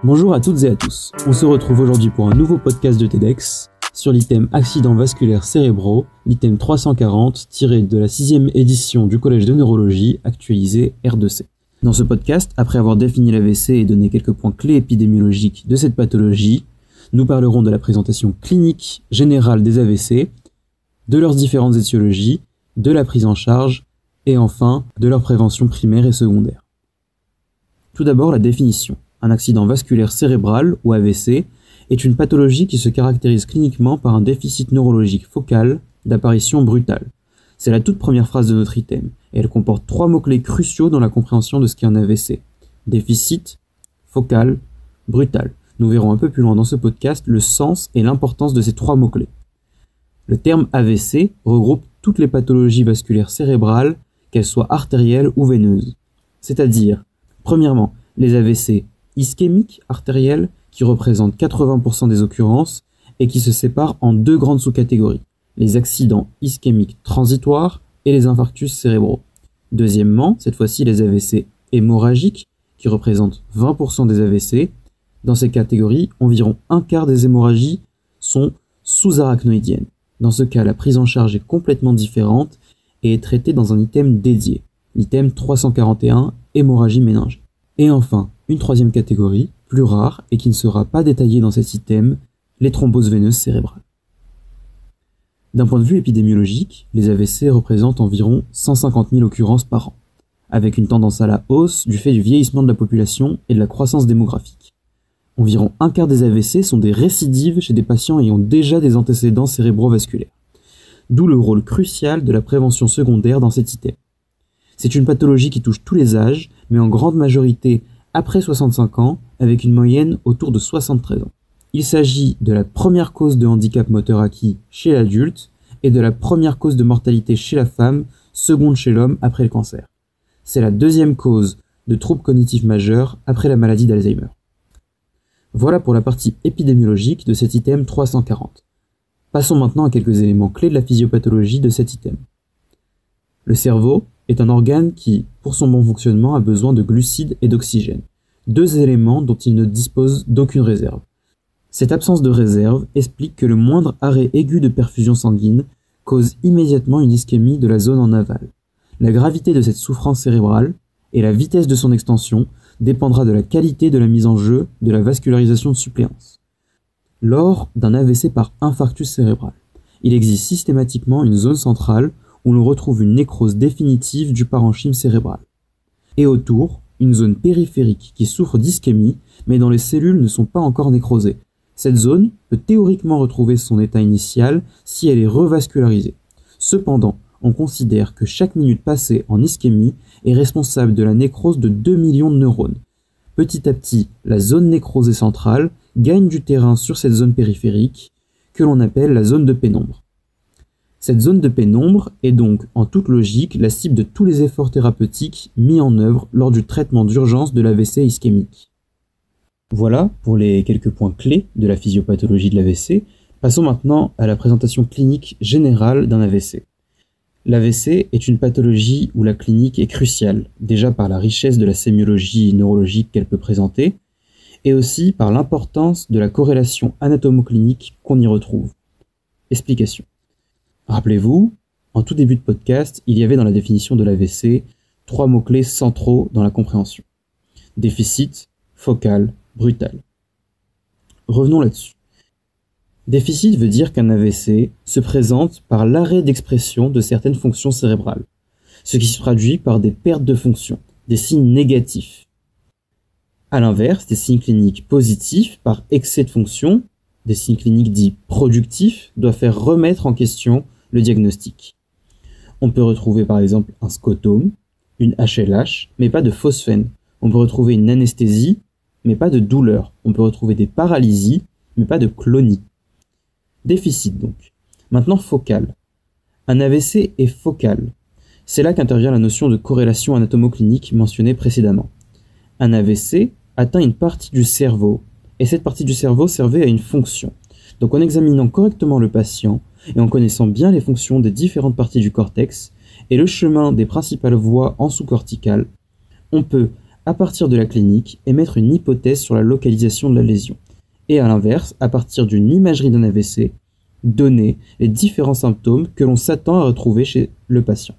Bonjour à toutes et à tous, on se retrouve aujourd'hui pour un nouveau podcast de TEDx sur l'item accidents vasculaires cérébraux, l'item 340 tiré de la 6e édition du Collège de neurologie actualisé R2C. Dans ce podcast, après avoir défini l'AVC et donné quelques points clés épidémiologiques de cette pathologie, nous parlerons de la présentation clinique générale des AVC, de leurs différentes étiologies, de la prise en charge et enfin de leur prévention primaire et secondaire. Tout d'abord la définition. Un accident vasculaire cérébral, ou AVC, est une pathologie qui se caractérise cliniquement par un déficit neurologique focal d'apparition brutale. C'est la toute première phrase de notre item, et elle comporte 3 mots-clés cruciaux dans la compréhension de ce qu'est un AVC. Déficit, focal, brutal. Nous verrons un peu plus loin dans ce podcast le sens et l'importance de ces 3 mots-clés. Le terme AVC regroupe toutes les pathologies vasculaires cérébrales, qu'elles soient artérielles ou veineuses. C'est-à-dire, premièrement, les AVC ischémiques artérielles, qui représentent 80% des occurrences et qui se séparent en 2 grandes sous-catégories, les accidents ischémiques transitoires et les infarctus cérébraux. Deuxièmement, cette fois-ci les AVC hémorragiques, qui représentent 20% des AVC. Dans ces catégories, environ un quart des hémorragies sont sous-arachnoïdiennes. Dans ce cas, la prise en charge est complètement différente et est traitée dans un item dédié, l'item 341, hémorragie méningée. Et enfin, une 3e catégorie, plus rare et qui ne sera pas détaillée dans cet item, les thromboses veineuses cérébrales. D'un point de vue épidémiologique, les AVC représentent environ 150 000 occurrences par an, avec une tendance à la hausse du fait du vieillissement de la population et de la croissance démographique. Environ un quart des AVC sont des récidives chez des patients ayant déjà des antécédents cérébrovasculaires, d'où le rôle crucial de la prévention secondaire dans cet item. C'est une pathologie qui touche tous les âges, mais en grande majorité après 65 ans, avec une moyenne autour de 73 ans. Il s'agit de la première cause de handicap moteur acquis chez l'adulte et de la première cause de mortalité chez la femme, seconde chez l'homme après le cancer. C'est la 2e cause de troubles cognitifs majeurs après la maladie d'Alzheimer. Voilà pour la partie épidémiologique de cet item 340. Passons maintenant à quelques éléments clés de la physiopathologie de cet item. Le cerveau est un organe qui, pour son bon fonctionnement, a besoin de glucides et d'oxygène, 2 éléments dont il ne dispose d'aucune réserve. Cette absence de réserve explique que le moindre arrêt aigu de perfusion sanguine cause immédiatement une ischémie de la zone en aval. La gravité de cette souffrance cérébrale et la vitesse de son extension dépendra de la qualité de la mise en jeu de la vascularisation de suppléance. Lors d'un AVC par infarctus cérébral, il existe systématiquement une zone centrale où l'on retrouve une nécrose définitive du parenchyme cérébral. Et autour, une zone périphérique qui souffre d'ischémie, mais dont les cellules ne sont pas encore nécrosées. Cette zone peut théoriquement retrouver son état initial si elle est revascularisée. Cependant, on considère que chaque minute passée en ischémie est responsable de la nécrose de 2 millions de neurones. Petit à petit, la zone nécrosée centrale gagne du terrain sur cette zone périphérique, que l'on appelle la zone de pénombre. Cette zone de pénombre est donc, en toute logique, la cible de tous les efforts thérapeutiques mis en œuvre lors du traitement d'urgence de l'AVC ischémique. Voilà pour les quelques points clés de la physiopathologie de l'AVC. Passons maintenant à la présentation clinique générale d'un AVC. L'AVC est une pathologie où la clinique est cruciale, déjà par la richesse de la sémiologie neurologique qu'elle peut présenter, et aussi par l'importance de la corrélation anatomoclinique qu'on y retrouve. Explication. Rappelez-vous, en tout début de podcast, il y avait dans la définition de l'AVC 3 mots-clés centraux dans la compréhension. Déficit, focal, brutal. Revenons là-dessus. Déficit veut dire qu'un AVC se présente par l'arrêt d'expression de certaines fonctions cérébrales, ce qui se traduit par des pertes de fonction, des signes négatifs. A l'inverse, des signes cliniques positifs par excès de fonction, des signes cliniques dits productifs, doivent faire remettre en question le diagnostic. On peut retrouver par exemple un scotome, une HLH, mais pas de phosphène. On peut retrouver une anesthésie, mais pas de douleur. On peut retrouver des paralysies, mais pas de clonie. Déficit donc. Maintenant focal. Un AVC est focal. C'est là qu'intervient la notion de corrélation anatomoclinique mentionnée précédemment. Un AVC atteint une partie du cerveau, et cette partie du cerveau servait à une fonction. Donc en examinant correctement le patient, et en connaissant bien les fonctions des différentes parties du cortex, et le chemin des principales voies en sous-corticales, on peut, à partir de la clinique, émettre une hypothèse sur la localisation de la lésion. Et à l'inverse, à partir d'une imagerie d'un AVC, donner les différents symptômes que l'on s'attend à retrouver chez le patient.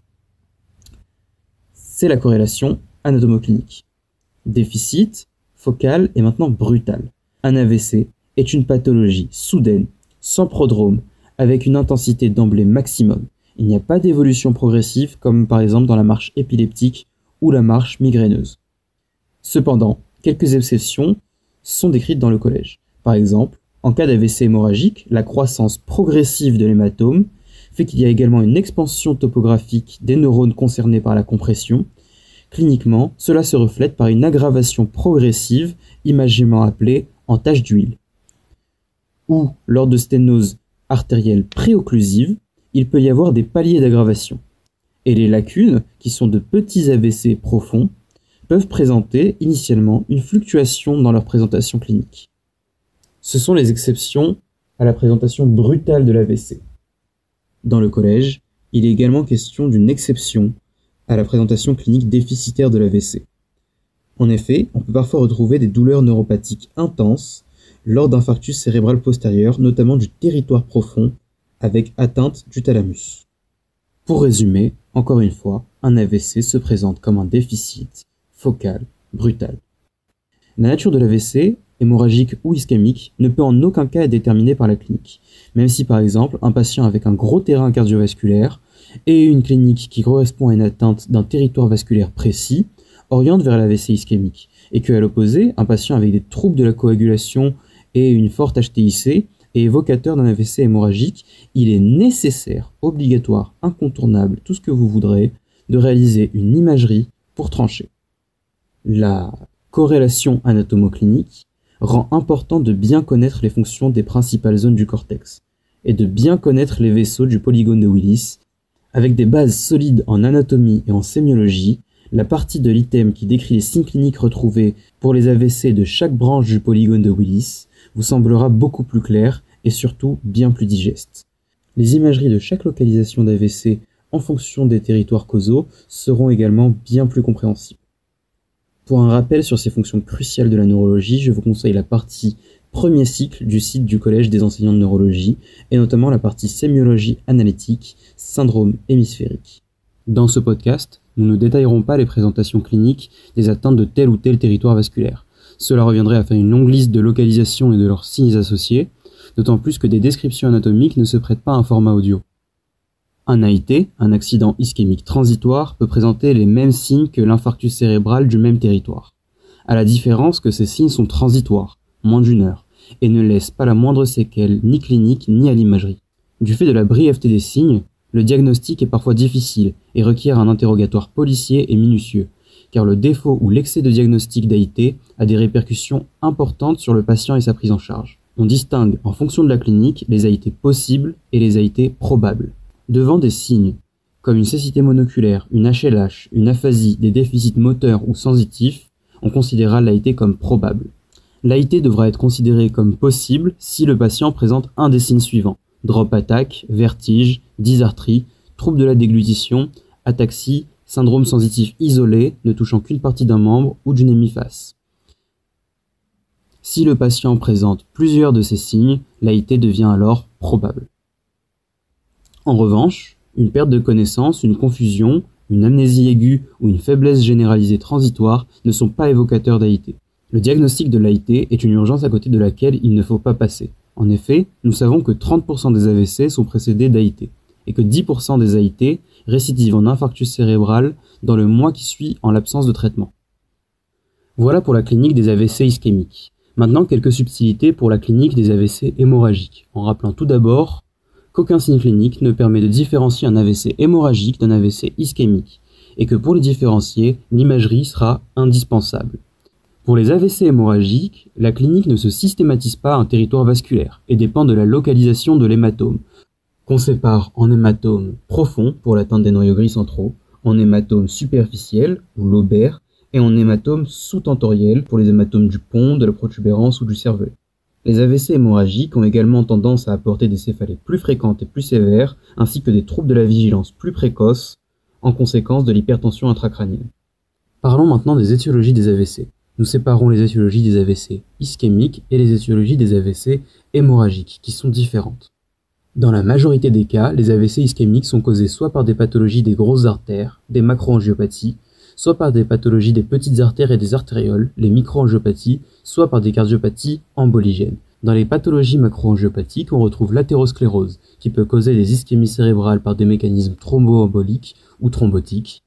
C'est la corrélation anatomoclinique. Déficit, focal et maintenant brutal. Un AVC est une pathologie soudaine, sans prodrome, avec une intensité d'emblée maximum. Il n'y a pas d'évolution progressive comme par exemple dans la marche épileptique ou la marche migraineuse. Cependant, quelques exceptions sont décrites dans le collège. Par exemple, en cas d'AVC hémorragique, la croissance progressive de l'hématome fait qu'il y a également une expansion topographique des neurones concernés par la compression. Cliniquement, cela se reflète par une aggravation progressive, imagément appelée en tache d'huile. Ou, lors de sténose artérielle préocclusive, il peut y avoir des paliers d'aggravation. Et les lacunes, qui sont de petits AVC profonds, peuvent présenter initialement une fluctuation dans leur présentation clinique. Ce sont les exceptions à la présentation brutale de l'AVC. Dans le collège, il est également question d'une exception à la présentation clinique déficitaire de l'AVC. En effet, on peut parfois retrouver des douleurs neuropathiques intenses lors d'infarctus cérébral postérieur, notamment du territoire profond, avec atteinte du thalamus. Pour résumer, encore une fois, un AVC se présente comme un déficit focal brutal. La nature de l'AVC, hémorragique ou ischémique, ne peut en aucun cas être déterminée par la clinique, même si par exemple un patient avec un gros terrain cardiovasculaire et une clinique qui correspond à une atteinte d'un territoire vasculaire précis oriente vers l'AVC ischémique, et qu'à l'opposé, un patient avec des troubles de la coagulation et une forte HTIC est évocateur d'un AVC hémorragique, il est nécessaire, obligatoire, incontournable, tout ce que vous voudrez, de réaliser une imagerie pour trancher. La corrélation anatomoclinique rend important de bien connaître les fonctions des principales zones du cortex et de bien connaître les vaisseaux du polygone de Willis. Avec des bases solides en anatomie et en sémiologie, la partie de l'item qui décrit les signes cliniques retrouvés pour les AVC de chaque branche du polygone de Willis vous semblera beaucoup plus claire et surtout bien plus digeste. Les imageries de chaque localisation d'AVC en fonction des territoires causaux seront également bien plus compréhensibles. Pour un rappel sur ces fonctions cruciales de la neurologie, je vous conseille la partie premier cycle du site du Collège des enseignants de neurologie, et notamment la partie sémiologie analytique, syndrome hémisphérique. Dans ce podcast, nous ne détaillerons pas les présentations cliniques des atteintes de tel ou tel territoire vasculaire. Cela reviendrait à faire une longue liste de localisations et de leurs signes associés, d'autant plus que des descriptions anatomiques ne se prêtent pas à un format audio. Un AIT, un accident ischémique transitoire, peut présenter les mêmes signes que l'infarctus cérébral du même territoire, à la différence que ces signes sont transitoires, moins d'une heure, et ne laissent pas la moindre séquelle ni clinique ni à l'imagerie. Du fait de la brièveté des signes, le diagnostic est parfois difficile et requiert un interrogatoire policier et minutieux, car le défaut ou l'excès de diagnostic d'AIT a des répercussions importantes sur le patient et sa prise en charge. On distingue, en fonction de la clinique, les AIT possibles et les AIT probables. Devant des signes, comme une cécité monoculaire, une HLH, une aphasie, des déficits moteurs ou sensitifs, on considérera l'AIT comme probable. L'AIT devra être considéré comme possible si le patient présente un des signes suivants: drop attack, vertige, dysarthrie, trouble de la déglutition, ataxie, syndrome sensitif isolé ne touchant qu'une partie d'un membre ou d'une hémiphase. Si le patient présente plusieurs de ces signes, l'AIT devient alors probable. En revanche, une perte de connaissance, une confusion, une amnésie aiguë ou une faiblesse généralisée transitoire ne sont pas évocateurs d'AIT. Le diagnostic de l'AIT est une urgence à côté de laquelle il ne faut pas passer. En effet, nous savons que 30% des AVC sont précédés d'AIT, et que 10% des AIT récidivent en infarctus cérébral dans le mois qui suit en l'absence de traitement. Voilà pour la clinique des AVC ischémiques. Maintenant, quelques subtilités pour la clinique des AVC hémorragiques, en rappelant tout d'abord qu'aucun signe clinique ne permet de différencier un AVC hémorragique d'un AVC ischémique, et que pour les différencier, l'imagerie sera indispensable. Pour les AVC hémorragiques, la clinique ne se systématise pas à un territoire vasculaire et dépend de la localisation de l'hématome, qu'on sépare en hématome profond pour l'atteinte des noyaux gris centraux, en hématome superficiel ou lobaire, et en hématome sous-tentoriel pour les hématomes du pont, de la protubérance ou du cervelet. Les AVC hémorragiques ont également tendance à apporter des céphalées plus fréquentes et plus sévères, ainsi que des troubles de la vigilance plus précoces, en conséquence de l'hypertension intracrânienne. Parlons maintenant des étiologies des AVC. Nous séparons les étiologies des AVC ischémiques et les étiologies des AVC hémorragiques, qui sont différentes. Dans la majorité des cas, les AVC ischémiques sont causés soit par des pathologies des grosses artères, des macroangiopathies, soit par des pathologies des petites artères et des artérioles, les microangiopathies, soit par des cardiopathies emboligènes. Dans les pathologies macroangiopathiques, on retrouve l'athérosclérose, qui peut causer des ischémies cérébrales par des mécanismes thromboemboliques ou thrombotiques.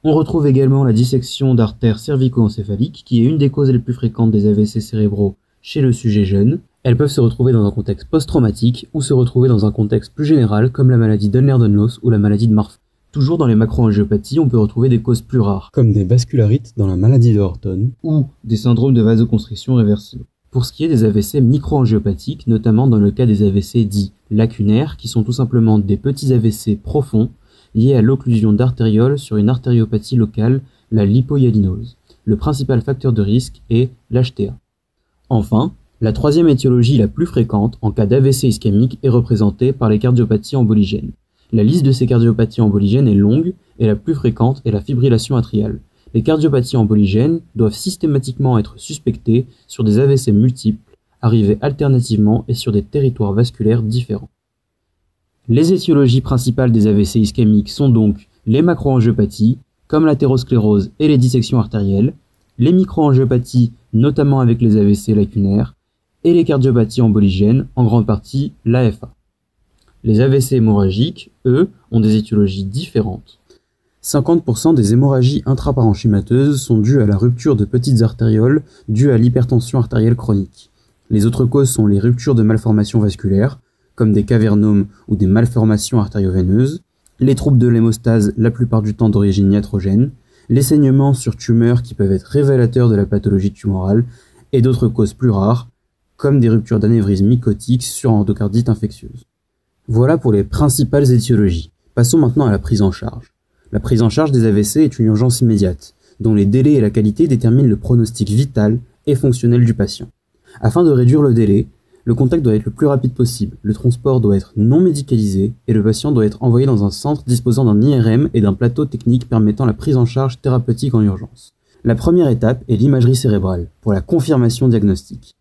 On retrouve également la dissection d'artères cervico-encéphaliques, qui est une des causes les plus fréquentes des AVC cérébraux chez le sujet jeune. Elles peuvent se retrouver dans un contexte post-traumatique ou se retrouver dans un contexte plus général comme la maladie d'Ehlers-Danlos ou la maladie de Marfan. Toujours dans les macroangiopathies, on peut retrouver des causes plus rares, comme des vascularites dans la maladie de Horton ou des syndromes de vasoconstriction réversibles. Pour ce qui est des AVC microangiopathiques, notamment dans le cas des AVC dits lacunaires, qui sont tout simplement des petits AVC profonds liés à l'occlusion d'artérioles sur une artériopathie locale, la lipohyalinose. Le principal facteur de risque est l'HTA. Enfin, la troisième étiologie la plus fréquente en cas d'AVC ischémique est représentée par les cardiopathies emboligènes. La liste de ces cardiopathies emboligènes est longue et la plus fréquente est la fibrillation atriale. Les cardiopathies emboligènes doivent systématiquement être suspectées sur des AVC multiples, arrivés alternativement et sur des territoires vasculaires différents. Les étiologies principales des AVC ischémiques sont donc les macroangiopathies, comme l'athérosclérose et les dissections artérielles, les microangiopathies, notamment avec les AVC lacunaires, et les cardiopathies emboligènes, en grande partie l'AFA. Les AVC hémorragiques, eux, ont des étiologies différentes. 50% des hémorragies intraparenchymateuses sont dues à la rupture de petites artérioles dues à l'hypertension artérielle chronique. Les autres causes sont les ruptures de malformations vasculaires, comme des cavernomes ou des malformations artérioveineuses, les troubles de l'hémostase la plupart du temps d'origine iatrogène, les saignements sur tumeurs qui peuvent être révélateurs de la pathologie tumorale, et d'autres causes plus rares, comme des ruptures d'anévrisme mycotique sur endocardite infectieuse. Voilà pour les principales étiologies. Passons maintenant à la prise en charge. La prise en charge des AVC est une urgence immédiate, dont les délais et la qualité déterminent le pronostic vital et fonctionnel du patient. Afin de réduire le délai, le contact doit être le plus rapide possible, le transport doit être non médicalisé et le patient doit être envoyé dans un centre disposant d'un IRM et d'un plateau technique permettant la prise en charge thérapeutique en urgence. La première étape est l'imagerie cérébrale, pour la confirmation diagnostique.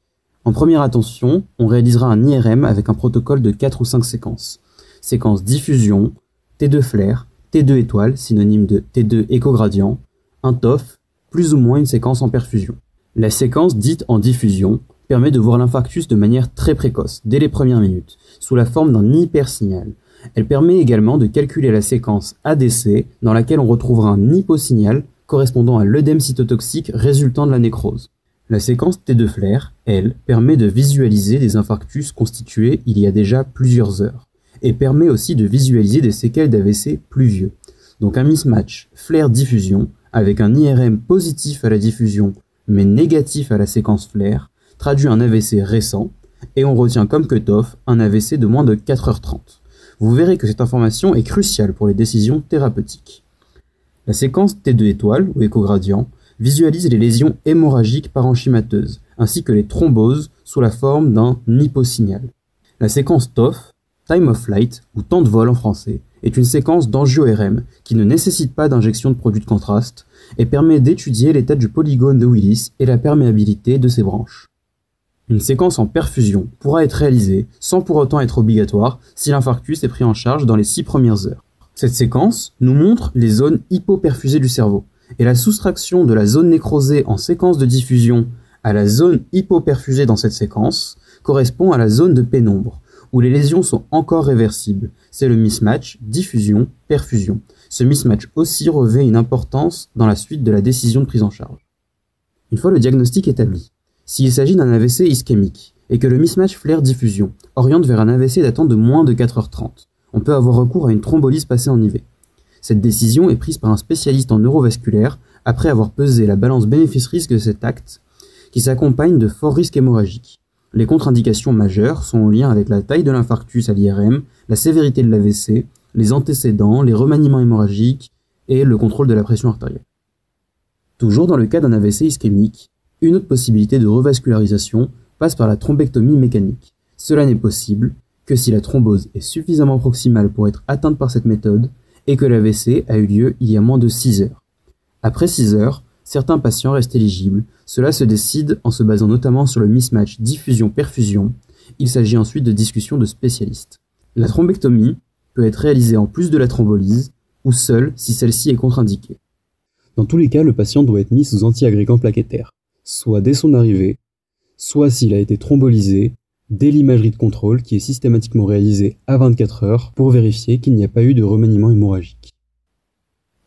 En première attention, on réalisera un IRM avec un protocole de 4 ou 5 séquences. Séquence diffusion, T2 flair, T2 étoile, synonyme de T2 échogradient, un TOF, plus ou moins une séquence en perfusion. La séquence dite en diffusion permet de voir l'infarctus de manière très précoce, dès les premières minutes, sous la forme d'un hypersignal. Elle permet également de calculer la séquence ADC, dans laquelle on retrouvera un hyposignal correspondant à l'œdème cytotoxique résultant de la nécrose. La séquence T2 flair, elle, permet de visualiser des infarctus constitués il y a déjà plusieurs heures, et permet aussi de visualiser des séquelles d'AVC plus vieux. Donc un mismatch flair-diffusion, avec un IRM positif à la diffusion, mais négatif à la séquence flair, traduit un AVC récent, et on retient comme cutoff un AVC de moins de 4h30. Vous verrez que cette information est cruciale pour les décisions thérapeutiques. La séquence T2 étoile, ou échogradient, visualise les lésions hémorragiques parenchymateuses, ainsi que les thromboses sous la forme d'un hyposignal. La séquence TOF, Time of Flight, ou temps de vol en français, est une séquence d'angio-RM qui ne nécessite pas d'injection de produits de contraste et permet d'étudier l'état du polygone de Willis et la perméabilité de ses branches. Une séquence en perfusion pourra être réalisée sans pour autant être obligatoire si l'infarctus est pris en charge dans les 6 premières heures. Cette séquence nous montre les zones hypoperfusées du cerveau, et la soustraction de la zone nécrosée en séquence de diffusion à la zone hypoperfusée dans cette séquence correspond à la zone de pénombre, où les lésions sont encore réversibles. C'est le mismatch diffusion-perfusion. Ce mismatch aussi revêt une importance dans la suite de la décision de prise en charge. Une fois le diagnostic établi, s'il s'agit d'un AVC ischémique et que le mismatch flair-diffusion oriente vers un AVC datant de moins de 4h30, on peut avoir recours à une thrombolyse passée en IV. Cette décision est prise par un spécialiste en neurovasculaire après avoir pesé la balance bénéfice-risque de cet acte qui s'accompagne de forts risques hémorragiques. Les contre-indications majeures sont en lien avec la taille de l'infarctus à l'IRM, la sévérité de l'AVC, les antécédents, les remaniements hémorragiques et le contrôle de la pression artérielle. Toujours dans le cas d'un AVC ischémique, une autre possibilité de revascularisation passe par la thrombectomie mécanique. Cela n'est possible que si la thrombose est suffisamment proximale pour être atteinte par cette méthode et que l'AVC a eu lieu il y a moins de 6 heures. Après 6 heures, certains patients restent éligibles. Cela se décide en se basant notamment sur le mismatch diffusion-perfusion. Il s'agit ensuite de discussions de spécialistes. La thrombectomie peut être réalisée en plus de la thrombolyse ou seule si celle-ci est contre-indiquée. Dans tous les cas, le patient doit être mis sous antiagrégant plaquettaire, soit dès son arrivée, soit s'il a été thrombolysé, dès l'imagerie de contrôle qui est systématiquement réalisée à 24 heures pour vérifier qu'il n'y a pas eu de remaniement hémorragique.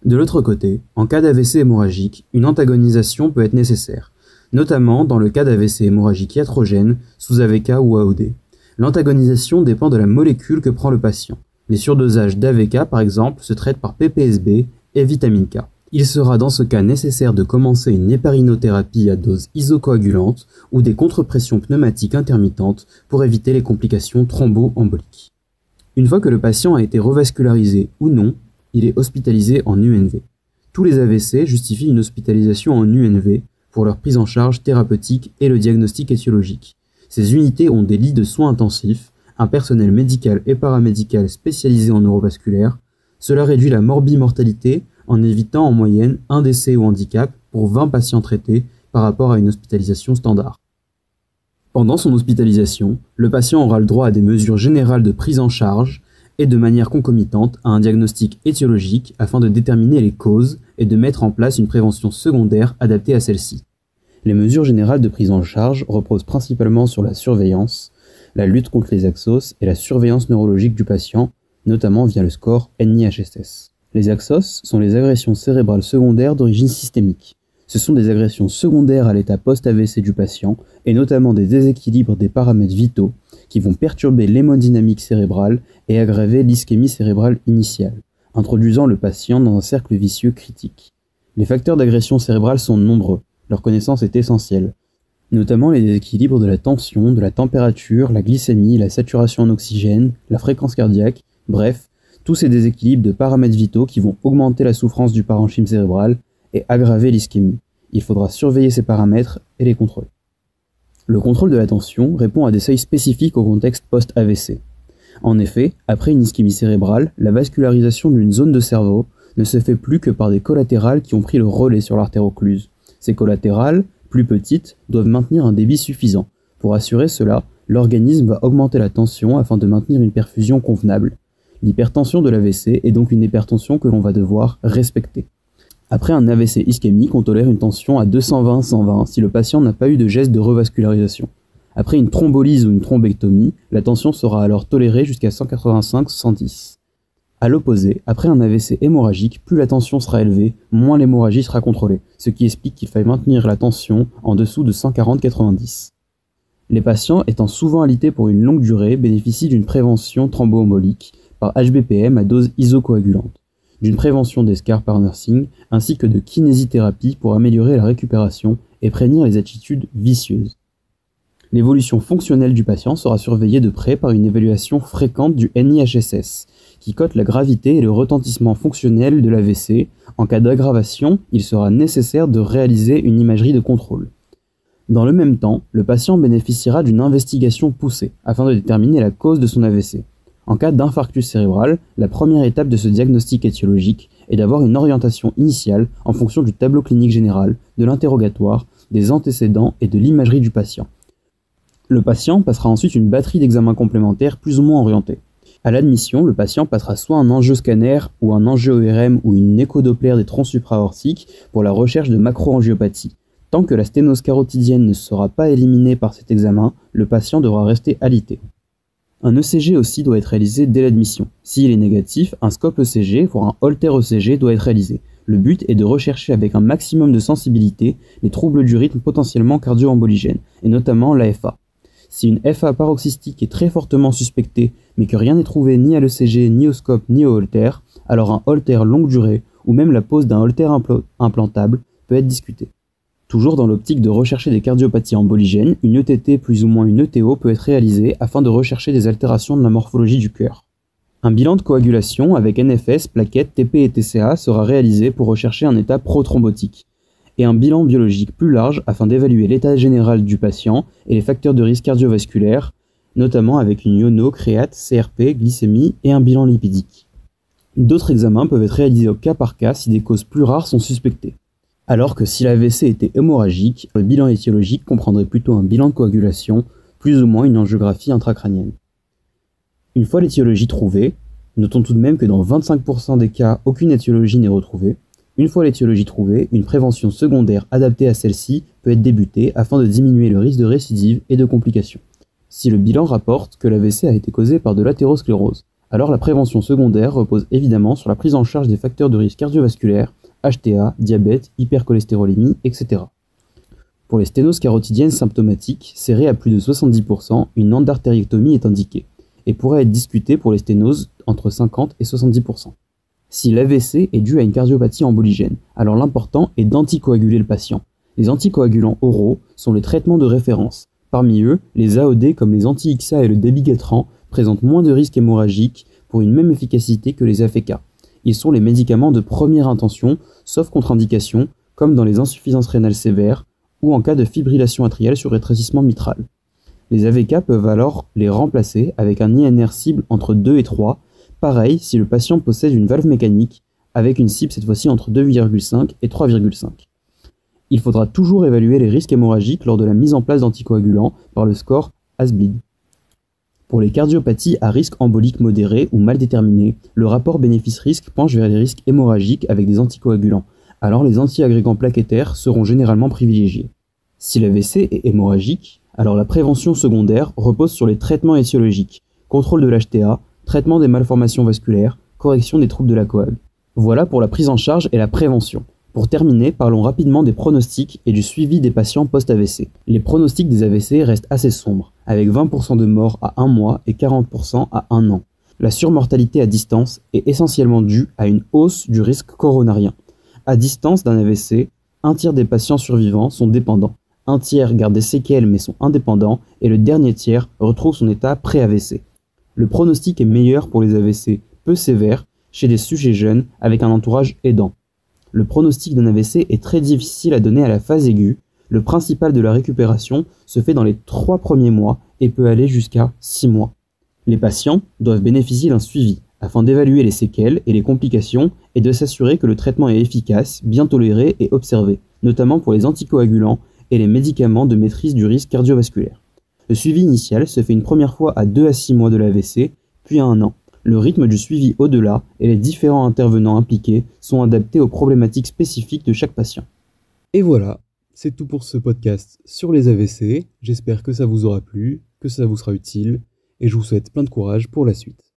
De l'autre côté, en cas d'AVC hémorragique, une antagonisation peut être nécessaire, notamment dans le cas d'AVC hémorragique iatrogène sous AVK ou AOD. L'antagonisation dépend de la molécule que prend le patient. Les surdosages d'AVK, par exemple, se traitent par PPSB et vitamine K. Il sera dans ce cas nécessaire de commencer une héparinothérapie à dose isocoagulante ou des contrepressions pneumatiques intermittentes pour éviter les complications thromboemboliques. Une fois que le patient a été revascularisé ou non, il est hospitalisé en UNV. Tous les AVC justifient une hospitalisation en UNV pour leur prise en charge thérapeutique et le diagnostic étiologique. Ces unités ont des lits de soins intensifs, un personnel médical et paramédical spécialisé en neurovasculaire. Cela réduit la morbimortalité en évitant en moyenne un décès ou handicap pour 20 patients traités par rapport à une hospitalisation standard. Pendant son hospitalisation, le patient aura le droit à des mesures générales de prise en charge et de manière concomitante à un diagnostic étiologique afin de déterminer les causes et de mettre en place une prévention secondaire adaptée à celle-ci. Les mesures générales de prise en charge reposent principalement sur la surveillance, la lutte contre les axos et la surveillance neurologique du patient, notamment via le score NIHSS. Les axos sont les agressions cérébrales secondaires d'origine systémique. Ce sont des agressions secondaires à l'état post-AVC du patient et notamment des déséquilibres des paramètres vitaux qui vont perturber l'hémodynamique cérébrale et aggraver l'ischémie cérébrale initiale, introduisant le patient dans un cercle vicieux critique. Les facteurs d'agression cérébrale sont nombreux, leur connaissance est essentielle, notamment les déséquilibres de la tension, de la température, la glycémie, la saturation en oxygène, la fréquence cardiaque, bref, tous ces déséquilibres de paramètres vitaux qui vont augmenter la souffrance du parenchyme cérébral et aggraver l'ischémie. Il faudra surveiller ces paramètres et les contrôler. Le contrôle de la tension répond à des seuils spécifiques au contexte post-AVC. En effet, après une ischémie cérébrale, la vascularisation d'une zone de cerveau ne se fait plus que par des collatérales qui ont pris le relais sur l'artère occluse. Ces collatérales, plus petites, doivent maintenir un débit suffisant. Pour assurer cela, l'organisme va augmenter la tension afin de maintenir une perfusion convenable. L'hypertension de l'AVC est donc une hypertension que l'on va devoir respecter. Après un AVC ischémique, on tolère une tension à 220-120 si le patient n'a pas eu de geste de revascularisation. Après une thrombolyse ou une thrombectomie, la tension sera alors tolérée jusqu'à 185-110. A l'opposé, après un AVC hémorragique, plus la tension sera élevée, moins l'hémorragie sera contrôlée, ce qui explique qu'il faille maintenir la tension en dessous de 140-90. Les patients étant souvent alités pour une longue durée bénéficient d'une prévention thromboembolique par HBPM à dose isocoagulante, d'une prévention des scars par nursing, ainsi que de kinésithérapie pour améliorer la récupération et prévenir les attitudes vicieuses. L'évolution fonctionnelle du patient sera surveillée de près par une évaluation fréquente du NIHSS, qui cote la gravité et le retentissement fonctionnel de l'AVC. En cas d'aggravation, il sera nécessaire de réaliser une imagerie de contrôle. Dans le même temps, le patient bénéficiera d'une investigation poussée, afin de déterminer la cause de son AVC. En cas d'infarctus cérébral, la première étape de ce diagnostic étiologique est d'avoir une orientation initiale en fonction du tableau clinique général, de l'interrogatoire, des antécédents et de l'imagerie du patient. Le patient passera ensuite une batterie d'examens complémentaires plus ou moins orientés. À l'admission, le patient passera soit un angioscanner ou un angio-ORM ou une échodoppler des troncs supraortiques pour la recherche de macroangiopathie. Tant que la sténose carotidienne ne sera pas éliminée par cet examen, le patient devra rester alité. Un ECG aussi doit être réalisé dès l'admission. S'il est négatif, un scope ECG, voire un Holter ECG doit être réalisé. Le but est de rechercher avec un maximum de sensibilité les troubles du rythme potentiellement cardio-emboligènes, et notamment l'AFA. Si une FA paroxystique est très fortement suspectée, mais que rien n'est trouvé ni à l'ECG, ni au scope, ni au Holter, alors un Holter longue durée, ou même la pose d'un Holter implantable, peut être discutée. Toujours dans l'optique de rechercher des cardiopathies emboligènes, une ETT plus ou moins une ETO peut être réalisée afin de rechercher des altérations de la morphologie du cœur. Un bilan de coagulation avec NFS, plaquettes, TP et TCA sera réalisé pour rechercher un état prothrombotique, et un bilan biologique plus large afin d'évaluer l'état général du patient et les facteurs de risque cardiovasculaire, notamment avec une iono, créate, CRP, glycémie et un bilan lipidique. D'autres examens peuvent être réalisés au cas par cas si des causes plus rares sont suspectées. Alors que si l'AVC était hémorragique, le bilan étiologique comprendrait plutôt un bilan de coagulation, plus ou moins une angiographie intracrânienne. Une fois l'étiologie trouvée, notons tout de même que dans 25% des cas, aucune étiologie n'est retrouvée. Une fois l'étiologie trouvée, une prévention secondaire adaptée à celle-ci peut être débutée afin de diminuer le risque de récidive et de complications. Si le bilan rapporte que l'AVC a été causé par de l'athérosclérose, alors la prévention secondaire repose évidemment sur la prise en charge des facteurs de risque cardiovasculaire, HTA, diabète, hypercholestérolémie, etc. Pour les sténoses carotidiennes symptomatiques, serrées à plus de 70%, une endartérectomie est indiquée, et pourrait être discutée pour les sténoses entre 50 et 70%. Si l'AVC est dû à une cardiopathie emboligène, alors l'important est d'anticoaguler le patient. Les anticoagulants oraux sont les traitements de référence. Parmi eux, les AOD comme les anti-XA et le dabigatran présentent moins de risques hémorragiques pour une même efficacité que les AFK. Ils sont les médicaments de première intention, sauf contre-indication, comme dans les insuffisances rénales sévères ou en cas de fibrillation atriale sur rétrécissement mitral. Les AVK peuvent alors les remplacer avec un INR cible entre 2 et 3, pareil si le patient possède une valve mécanique, avec une cible cette fois-ci entre 2,5 et 3,5. Il faudra toujours évaluer les risques hémorragiques lors de la mise en place d'anticoagulants par le score ASBLEED. Pour les cardiopathies à risque embolique modéré ou mal déterminé, le rapport bénéfice-risque penche vers les risques hémorragiques avec des anticoagulants, alors les antiagrégants plaquettaires seront généralement privilégiés. Si l'AVC est hémorragique, alors la prévention secondaire repose sur les traitements étiologiques, contrôle de l'HTA, traitement des malformations vasculaires, correction des troubles de la coag. Voilà pour la prise en charge et la prévention. Pour terminer, parlons rapidement des pronostics et du suivi des patients post-AVC. Les pronostics des AVC restent assez sombres, avec 20% de morts à 1 mois et 40% à 1 an. La surmortalité à distance est essentiellement due à une hausse du risque coronarien. À distance d'un AVC, un tiers des patients survivants sont dépendants, un tiers garde des séquelles mais sont indépendants, et le dernier tiers retrouve son état pré-AVC. Le pronostic est meilleur pour les AVC peu sévères chez des sujets jeunes avec un entourage aidant. Le pronostic d'un AVC est très difficile à donner à la phase aiguë. Le principal de la récupération se fait dans les 3 premiers mois et peut aller jusqu'à 6 mois. Les patients doivent bénéficier d'un suivi afin d'évaluer les séquelles et les complications et de s'assurer que le traitement est efficace, bien toléré et observé, notamment pour les anticoagulants et les médicaments de maîtrise du risque cardiovasculaire. Le suivi initial se fait une première fois à 2 à 6 mois de l'AVC, puis à 1 an. Le rythme du suivi au-delà et les différents intervenants impliqués sont adaptés aux problématiques spécifiques de chaque patient. Et voilà, c'est tout pour ce podcast sur les AVC. J'espère que ça vous aura plu, que ça vous sera utile, et je vous souhaite plein de courage pour la suite.